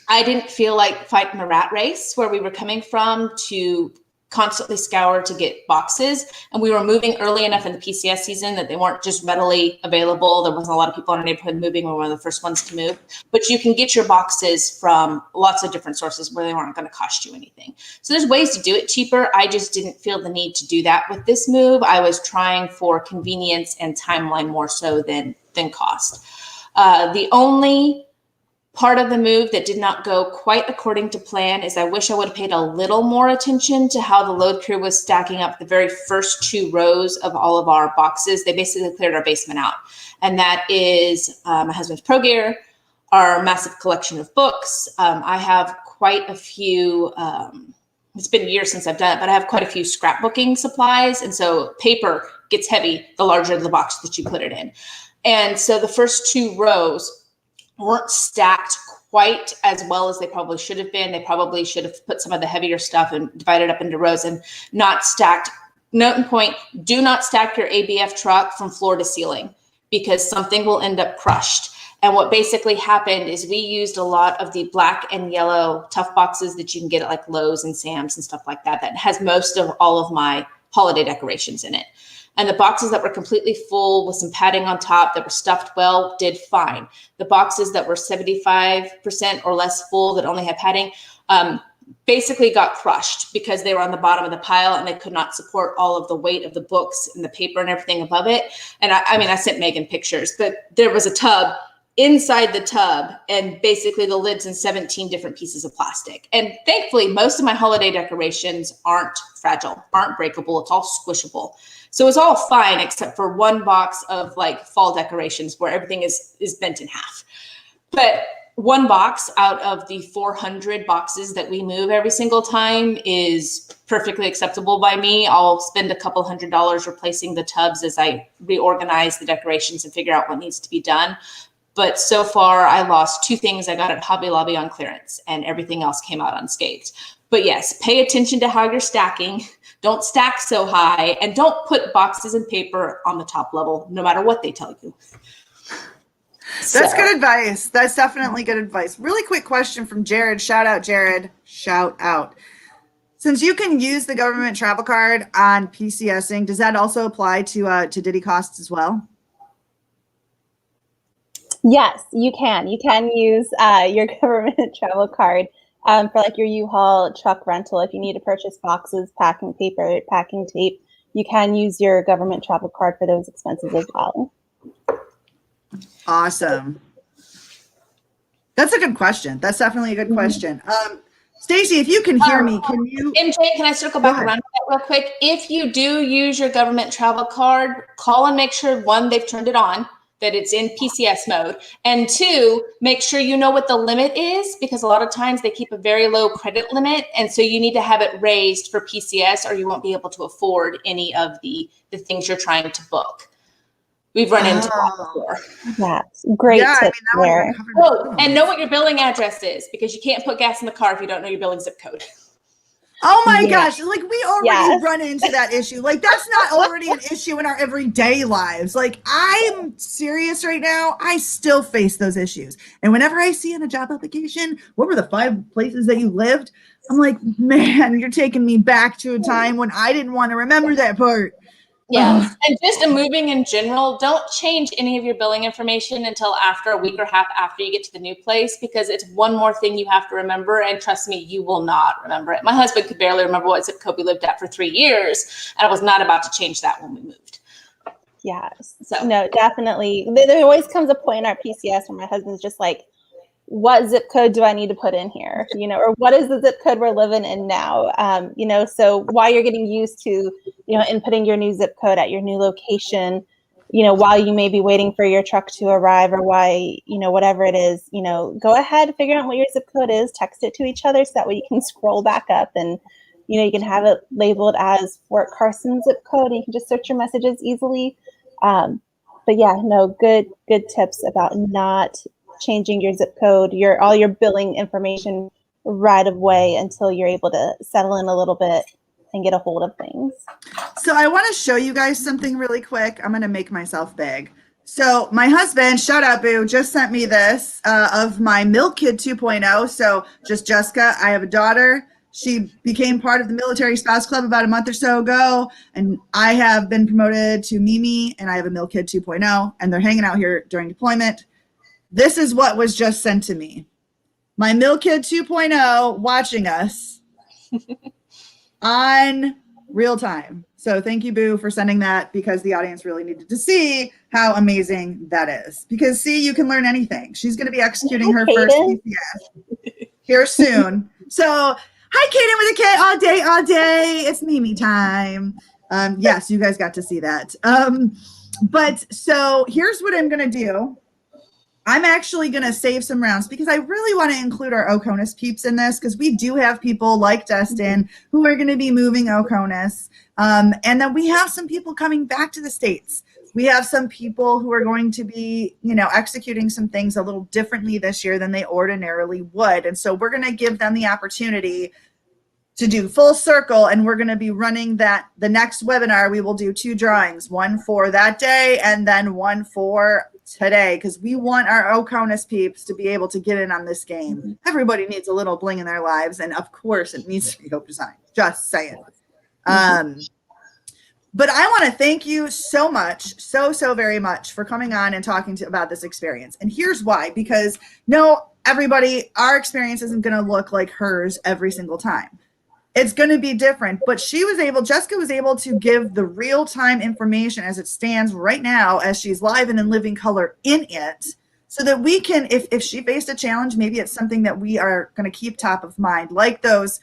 I didn't feel like fighting a rat race where we were coming from to constantly scour to get boxes. And we were moving early enough in the PCS season that they weren't just readily available. There wasn't a lot of people in our neighborhood moving. We were one of the first ones to move. But you can get your boxes from lots of different sources where they weren't going to cost you anything. So there's ways to do it cheaper. I just didn't feel the need to do that with this move. I was trying for convenience and timeline more so than cost. The only part of the move that did not go quite according to plan is I wish I would have paid a little more attention to how the load crew was stacking up the very first 2 rows of all of our boxes. They basically cleared our basement out. And that is my husband's pro gear, our massive collection of books. I have quite a few, it's been years since I've done it, but I have quite a few scrapbooking supplies. And so paper gets heavy the larger the box that you put it in. And so the first 2 rows weren't stacked quite as well as they probably should have been. They probably should have put some of the heavier stuff and divided up into rows and not stacked. Note and point, do not stack your ABF truck from floor to ceiling because something will end up crushed. And what basically happened is we used a lot of the black and yellow tough boxes that you can get at like Lowe's and Sam's and stuff like that, that has most of all of my holiday decorations in it. And the boxes that were completely full with some padding on top that were stuffed well did fine. The boxes that were 75% or less full that only had padding basically got crushed because they were on the bottom of the pile and they could not support all of the weight of the books and the paper and everything above it. And I mean, I sent Megan pictures, but there was a tub inside the tub and basically the lids in 17 different pieces of plastic. And thankfully, most of my holiday decorations aren't fragile, aren't breakable. It's all squishable. So it's all fine except for one box of like fall decorations where everything is bent in half. But one box out of the 400 boxes that we move every single time is perfectly acceptable by me. I'll spend a couple $100 replacing the tubs as I reorganize the decorations and figure out what needs to be done. But so far, I lost 2 things I got at Hobby Lobby on clearance, and everything else came out unscathed. But yes, pay attention to how you're stacking. Don't stack so high, and don't put boxes and paper on the top level, no matter what they tell you. That's good advice. That's definitely good advice. Really quick question from Jared. Shout out, Jared. Shout out. Since you can use the government travel card on PCSing, does that also apply to Diddy costs as well? Yes, you can. You can use your government travel card for like your U-Haul truck rental. If you need to purchase boxes, packing paper, packing tape, you can use your government travel card for those expenses as well. Awesome. That's a good question. That's definitely a good question. Stacy, if you can hear me, can you? MJ, can I circle back around to that real quick? If you do use your government travel card, call and make sure, 1, they've turned it on, that it's in PCS mode, and 2, make sure you know what the limit is, because a lot of times they keep a very low credit limit, and so you need to have it raised for PCS or you won't be able to afford any of the things you're trying to book. We've run into that before. That's great tip there. Oh, and know what your billing address is, because you can't put gas in the car if you don't know your billing zip code. Oh my gosh, like we already run into that issue. Like that's not already an issue in our everyday lives. Like I'm serious right now. I still face those issues. And whenever I see in a job application, what were the 5 places that you lived? I'm like, man, you're taking me back to a time when I didn't want to remember that part. Yeah. And just in moving in general, don't change any of your billing information until after a week or half after you get to the new place, because it's one more thing you have to remember. And trust me, you will not remember it. My husband could barely remember what zip code we lived at for 3 years. And I was not about to change that when we moved. Yes. So no, definitely. There always comes a point in our PCS where my husband's just like, what zip code do I need to put in here? Or what is the zip code we're living in now? So while you're getting used to, inputting your new zip code at your new location, while you may be waiting for your truck to arrive or why, whatever it is, go ahead, figure out what your zip code is, text it to each other so that way you can scroll back up and, you can have it labeled as Fort Carson zip code and you can just search your messages easily. But yeah, no, good tips about not changing your zip code, all your billing information right away until you're able to settle in a little bit and get a hold of things. So I want to show you guys something really quick. I'm going to make myself big. So my husband, shout out Boo, just sent me this of my Milk Kid 2.0. So just Jessica, I have a daughter. She became part of the Military Spouse Club about a month or so ago. And I have been promoted to Mimi and I have a Milk Kid 2.0 and they're hanging out here during deployment. This is what was just sent to me. My Milk Kid 2.0 watching us on real time. So thank you, Boo, for sending that because the audience really needed to see how amazing that is. Because see, you can learn anything. She's going to be executing her first PCS here soon. So hi, Kaden with a K, all day. It's Mimi time. Yes, you guys got to see that. But so here's what I'm going to do. I'm actually going to save some rounds because I really want to include our Oconus peeps in this because we do have people like Dustin who are going to be moving Oconus. And then we have some people coming back to the States. We have some people who are going to be, executing some things a little differently this year than they ordinarily would. And so we're going to give them the opportunity to do full circle, and we're going to be running the next webinar. We will do 2 drawings, one for that day and then one for today because we want our Oconus peeps to be able to get in on this game. Everybody needs a little bling in their lives, and of course it needs to be Hope Design. Just saying. But I want to thank you so much, so very much for coming on and talking about this experience. And here's why, because no, everybody, our experience isn't going to look like hers every single time. It's going to be different, but Jessica was able to give the real-time information as it stands right now, as she's live and in living color in it, so that we can, if she faced a challenge, maybe it's something that we are going to keep top of mind, like that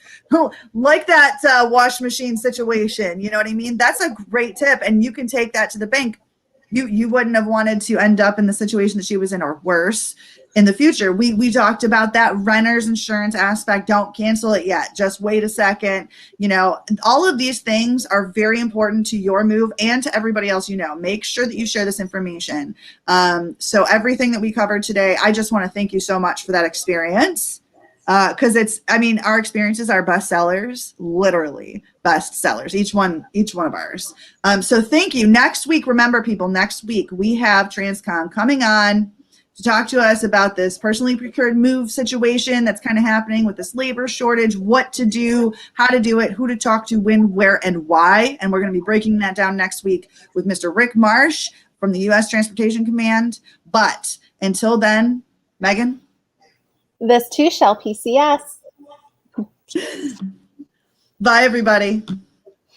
wash machine situation. You know what I mean? That's a great tip, and you can take that to the bank. You wouldn't have wanted to end up in the situation that she was in, or worse, in the future. We talked about that renter's insurance aspect. Don't cancel it yet. Just wait a second. You know, all of these things are very important to your move and to everybody else you know. Make sure that you share this information. So everything that we covered today, I just want to thank you so much for that experience. Because our experiences are bestsellers, literally bestsellers, each one of ours. So thank you. Next week, remember people, next week we have Transcom coming on to talk to us about this personally procured move situation that's kind of happening with this labor shortage, what to do, how to do it, who to talk to, when, where, and why. And we're going to be breaking that down next week with Mr. Rick Marsh from the U.S. Transportation Command. But until then, Megan? This too shall PCS. Bye, everybody.